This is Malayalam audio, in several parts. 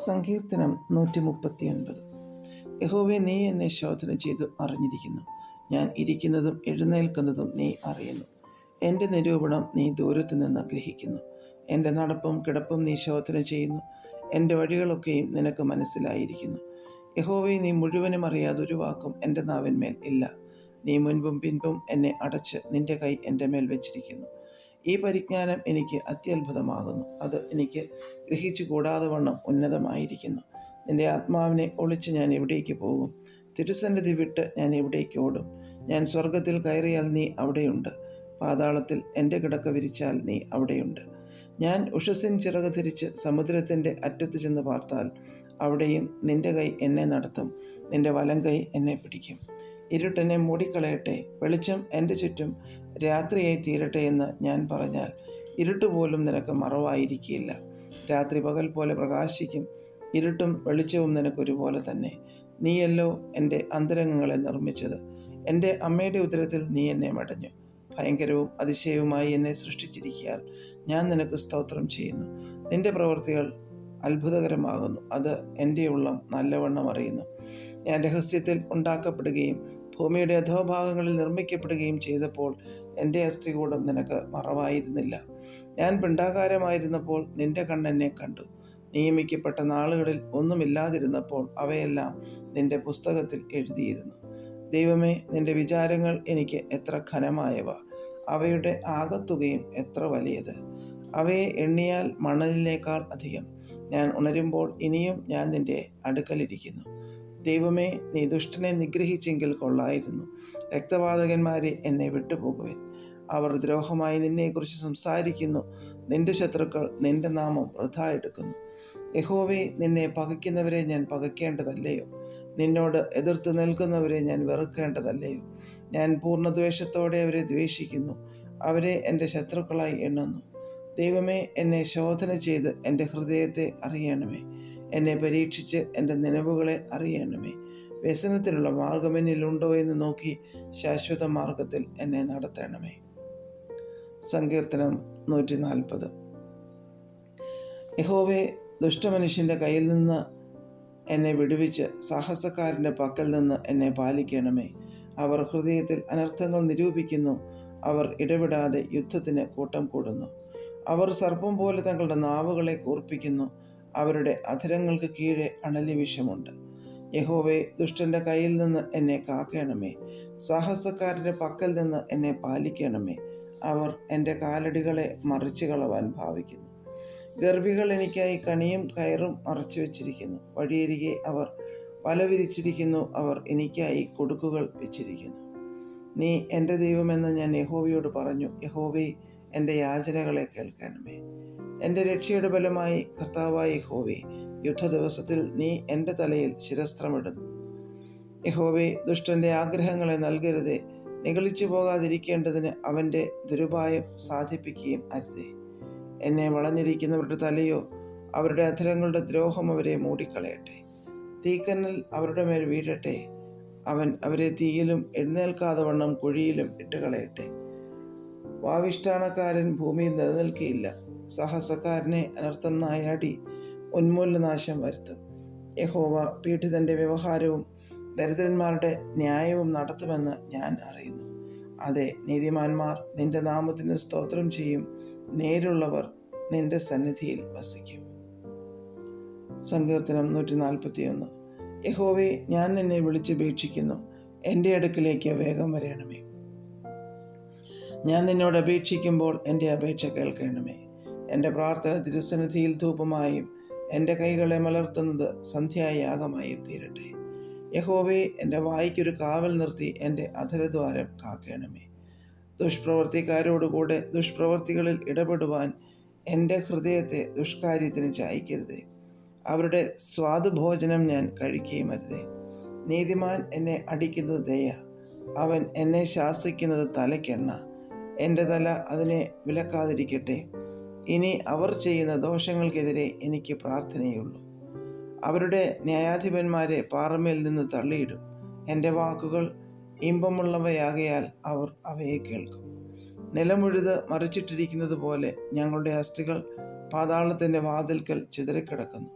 സങ്കീർത്തനം 139. യഹോവേ, നീ എന്നെ ശോധന ചെയ്തു അറിഞ്ഞിരിക്കുന്നു. ഞാൻ ഇരിക്കുന്നതും എഴുന്നേൽക്കുന്നതും നീ അറിയുന്നു. എൻ്റെ നിരൂപണം നീ ദൂരത്തു നിന്ന് ഗ്രഹിക്കുന്നു. എൻ്റെ നടപ്പും കിടപ്പും നീ ശോധന ചെയ്യുന്നു. എൻ്റെ വഴികളൊക്കെയും നിനക്ക് മനസ്സിലായിരിക്കുന്നു. യഹോവേ, നീ മുഴുവനും അറിയാതെ ഒരു വാക്കും എൻ്റെ നാവിന്മേൽ ഇല്ല. നീ മുൻപും പിൻപും എന്നെ അടച്ച് നിൻ്റെ കൈ എൻ്റെ മേൽ വെച്ചിരിക്കുന്നു. ഈ പരിജ്ഞാനം എനിക്ക് അത്യത്ഭുതമാകുന്നു. അത് എനിക്ക് ഗ്രഹിച്ചു കൂടാതെ വണ്ണം ഉന്നതമായിരിക്കുന്നു. നിൻ്റെ ആത്മാവിനെ ഒളിച്ച് ഞാൻ എവിടേക്ക് പോകും? തിരുസന്നിധി വിട്ട് ഞാൻ എവിടേക്ക് ഓടും? ഞാൻ സ്വർഗത്തിൽ കയറിയാൽ നീ അവിടെയുണ്ട്. പാതാളത്തിൽ എൻ്റെ കിടക്ക വിരിച്ചാൽ നീ അവിടെയുണ്ട്. ഞാൻ ഉഷസ്സിൻ ചിറക് തിരിച്ച് സമുദ്രത്തിൻ്റെ അറ്റത്ത് ചെന്ന് പാർത്താൽ അവിടെയും നിൻ്റെ കൈ എന്നെ നടത്തും. നിൻ്റെ വലം കൈ എന്നെ പിടിക്കും. ഇരുട്ടെന്നെ മൂടിക്കളയട്ടെ, വെളിച്ചം എൻ്റെ ചുറ്റും രാത്രിയായി തീരട്ടെ എന്ന് ഞാൻ പറഞ്ഞാൽ ഇരുട്ടുപോലും നിനക്ക് മറവായിരിക്കില്ല. രാത്രി പകൽ പോലെ പ്രകാശിക്കും, ഇരുട്ടും വെളിച്ചവും നിനക്കൊരുപോലെ തന്നെ. നീയല്ലോ എൻ്റെ അന്തരംഗങ്ങളെ നിർമ്മിച്ചത്. എൻ്റെ അമ്മയുടെ ഉദരത്തിൽ നീ എന്നെ മടഞ്ഞു. ഭയങ്കരവും അതിശയവുമായി എന്നെ സൃഷ്ടിച്ചിരിക്കാൻ ഞാൻ നിനക്ക് സ്തോത്രം ചെയ്യുന്നു. നിൻ്റെ പ്രവൃത്തികൾ അത്ഭുതകരമാകുന്നു. അത് എൻ്റെ ഉള്ളം നല്ലവണ്ണം അറിയുന്നു. ഞാൻ രഹസ്യത്തിൽ ഉണ്ടാക്കപ്പെടുകയും ഭൂമിയുടെ അധോഭാഗങ്ങളിൽ നിർമ്മിക്കപ്പെടുകയും ചെയ്തപ്പോൾ എൻ്റെ അസ്ഥികൂടം നിനക്ക് മറവായിരുന്നില്ല. ഞാൻ പിണ്ഡാകാരമായിരുന്നപ്പോൾ നിന്റെ കണ്ണെന്നെ കണ്ടു. നിയമിക്കപ്പെട്ട നാളുകളിൽ ഒന്നുമില്ലാതിരുന്നപ്പോൾ അവയെല്ലാം നിന്റെ പുസ്തകത്തിൽ എഴുതിയിരുന്നു. ദൈവമേ, നിന്റെ വിചാരങ്ങൾ എനിക്ക് എത്ര ഘനമായവ! അവയുടെ ആകത്തുകയും എത്ര വലിയത്! അവയെ എണ്ണിയാൽ മണലിനേക്കാൾ അധികം. ഞാൻ ഉണരുമ്പോൾ ഇനിയും ഞാൻ നിന്റെ അടുക്കലിരിക്കുന്നു. ദൈവമേ, നീ ദുഷ്ടനെ നിഗ്രഹിച്ചെങ്കിൽ കൊള്ളായിരുന്നു. രക്തപാതകന്മാരെ എന്നെ വിട്ടുപോകുവിൻ. അവർ ദ്രോഹമായി നിന്നെക്കുറിച്ച് സംസാരിക്കുന്നു. നിന്റെ ശത്രുക്കൾ നിന്റെ നാമം വൃഥാ എടുക്കുന്നു. യഹോവേ, നിന്നെ പകയ്ക്കുന്നവരെ ഞാൻ പകയ്ക്കേണ്ടതല്ലയോ? നിന്നോട് എതിർത്ത് നിൽക്കുന്നവരെ ഞാൻ വെറുക്കേണ്ടതല്ലയോ? ഞാൻ പൂർണ്ണദ്വേഷത്തോടെ അവരെ ദ്വേഷിക്കുന്നു. അവരെ എൻ്റെ ശത്രുക്കളായി എണ്ണുന്നു. ദൈവമേ, എന്നെ ശോധന ചെയ്ത് എൻ്റെ ഹൃദയത്തെ അറിയണമേ. എന്നെ പരീക്ഷിച്ച് എൻ്റെ നിലവുകളെ അറിയണമേ. വ്യസനത്തിനുള്ള മാർഗം എന്നിലുണ്ടോ എന്ന് നോക്കി ശാശ്വത മാർഗത്തിൽ എന്നെ നടത്തണമേ. സങ്കീർത്തനം 140. യഹോവേ, ദുഷ്ടമനുഷ്യൻ്റെ കയ്യിൽ നിന്ന് എന്നെ വിടുവിച്ച് സാഹസക്കാരൻ്റെ പക്കൽ നിന്ന് എന്നെ പാലിക്കണമേ. അവർ ഹൃദയത്തിൽ അനർത്ഥങ്ങൾ നിരൂപിക്കുന്നു. അവർ ഇടപെടാതെ യുദ്ധത്തിന് കൂട്ടം കൂടുന്നു. അവർ സർപ്പം പോലെ തങ്ങളുടെ നാവുകളെ കൂർപ്പിക്കുന്നു. അവരുടെ അധരങ്ങൾക്ക് കീഴെ അണലി വിഷമുണ്ട്. യഹോവേ, ദുഷ്ടൻ്റെ കയ്യിൽ നിന്ന് എന്നെ കാക്കണമേ. സാഹസക്കാരൻ്റെ പക്കൽ നിന്ന് എന്നെ പാലിക്കണമേ. അവർ എൻ്റെ കാലടികളെ മറിച്ചു കളവാൻ ഭാവിക്കുന്നു. ഗർഭികൾ എനിക്കായി കണിയും കയറും മറച്ചു വച്ചിരിക്കുന്നു. വഴിയരികെ അവർ വല വിരിച്ചിരിക്കുന്നു. അവർ എനിക്കായി കൊടുക്കുകൾ വെച്ചിരിക്കുന്നു. നീ എൻ്റെ ദൈവമെന്ന് ഞാൻ യഹോവയോട് പറഞ്ഞു. യഹോവേ, എൻ്റെ യാചനകളെ കേൾക്കണമേ. എൻ്റെ രക്ഷയുടെ ബലമായി കർത്താവായ യഹോവേ, യുദ്ധ ദിവസത്തിൽ നീ എൻ്റെ തലയിൽ ശിരസ്ത്രമിടുന്നു. യഹോവേ, ദുഷ്ടൻ്റെ ആഗ്രഹങ്ങളെ നൽകരുതേ. നിഗളിച്ചു പോകാതിരിക്കേണ്ടതിന് അവൻ്റെ ദുരുപായം സാധിപ്പിക്കുകയും അരുതേ. എന്നെ വളഞ്ഞിരിക്കുന്നവരുടെ തലയോ അവരുടെ അധരങ്ങളുടെ ദ്രോഹം അവരെ മൂടിക്കളയട്ടെ. തീക്കനൽ അവരുടെ മേൽ വീഴട്ടെ. അവൻ അവരെ തീയിലും എഴുന്നേൽക്കാതെ വണ്ണം കുഴിയിലും ഇട്ടുകളയട്ടെ. വാവിഷ്ഠാണക്കാരൻ ഭൂമിയിൽ നിലനിൽക്കുകയില്ല. സാഹസക്കാരനെ അനർത്ഥം നായാടി ഉന്മൂലനാശം വരുത്തും. യഹോവ പീഡിതൻ്റെ വ്യവഹാരവും ദരിദ്രന്മാരുടെ ന്യായവും നടത്തുമെന്ന് ഞാൻ അറിയുന്നു. അതെ, നീതിമാന്മാർ നിന്റെ നാമത്തിന് സ്തോത്രം ചെയ്യും. നേരുള്ളവർ നിന്റെ സന്നിധിയിൽ വസിക്കും. സങ്കീർത്തനം 141. യഹോവേ, ഞാൻ നിന്നെ വിളിച്ചപേക്ഷിക്കുന്നു. എൻ്റെ അടുക്കിലേക്ക് വേഗം വരണമേ. ഞാൻ നിന്നോട് അപേക്ഷിക്കുമ്പോൾ എൻ്റെ അപേക്ഷ കേൾക്കണമേ. എൻ്റെ പ്രാർത്ഥന തിരുസന്നിധിയിൽ ധൂപമായും എൻ്റെ കൈകളെ മലർത്തുന്നത് സന്ധ്യായാഗമായും തീരട്ടെ. യഹോവേ, എൻ്റെ വായ്ക്കൊരു കാവൽ നിർത്തി എൻ്റെ അധരദ്വാരം കാക്കണമേ. ദുഷ്പ്രവർത്തിക്കാരോടുകൂടെ ദുഷ്പ്രവർത്തികളിൽ ഇടപെടുവാൻ എൻ്റെ ഹൃദയത്തെ ദുഷ്കാര്യത്തിന് ചായ്ക്കരുതേ. അവരുടെ സ്വാദുഭോജനം ഞാൻ കഴിക്കുകയും അരുതേ. നീതിമാൻ എന്നെ അടിക്കുന്നത് ദയ, അവൻ എന്നെ ശാസിക്കുന്നത് തലയ്ക്കെണ്ണ. എൻ്റെ തല അതിനെ വിലക്കാതിരിക്കട്ടെ. ഇനി അവർ ചെയ്യുന്ന ദോഷങ്ങൾക്കെതിരെ എനിക്ക് പ്രാർത്ഥനയുള്ളൂ. അവരുടെ ന്യായാധിപന്മാരെ പാറമേൽ നിന്ന് തള്ളിയിടും. എൻ്റെ വാക്കുകൾ ഇമ്പമുള്ളവയാകയാൽ അവർ അവയെ കേൾക്കും. നിലമുഴുത് മറിച്ചിട്ടിരിക്കുന്നത് പോലെ ഞങ്ങളുടെ അസ്ഥികൾ പാതാളത്തിൻ്റെ വാതിൽക്കൽ ചിതറിക്കിടക്കുന്നു.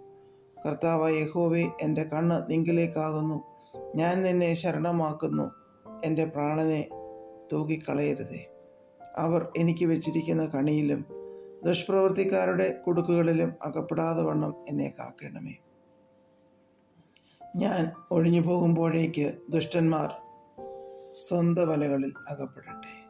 കർത്താവായ യഹോവേ, എൻ്റെ കണ്ണ് നിങ്കിലേക്കാകുന്നു. ഞാൻ നിന്നെ ശരണമാക്കുന്നു. എൻ്റെ പ്രാണനെ തൂക്കിക്കളയരുതേ. അവർ എനിക്ക് വെച്ചിരിക്കുന്ന കണിയിലും ദുഷ്പ്രവൃത്തിക്കാരുടെ കുടുക്കുകളിലും അകപ്പെടാതെ വണ്ണം എന്നെ കാക്കണമേ. ഞാൻ ഒഴിഞ്ഞു പോകുമ്പോഴേക്ക് ദുഷ്ടന്മാർ സ്വന്ത വലകളിൽ അകപ്പെടട്ടെ.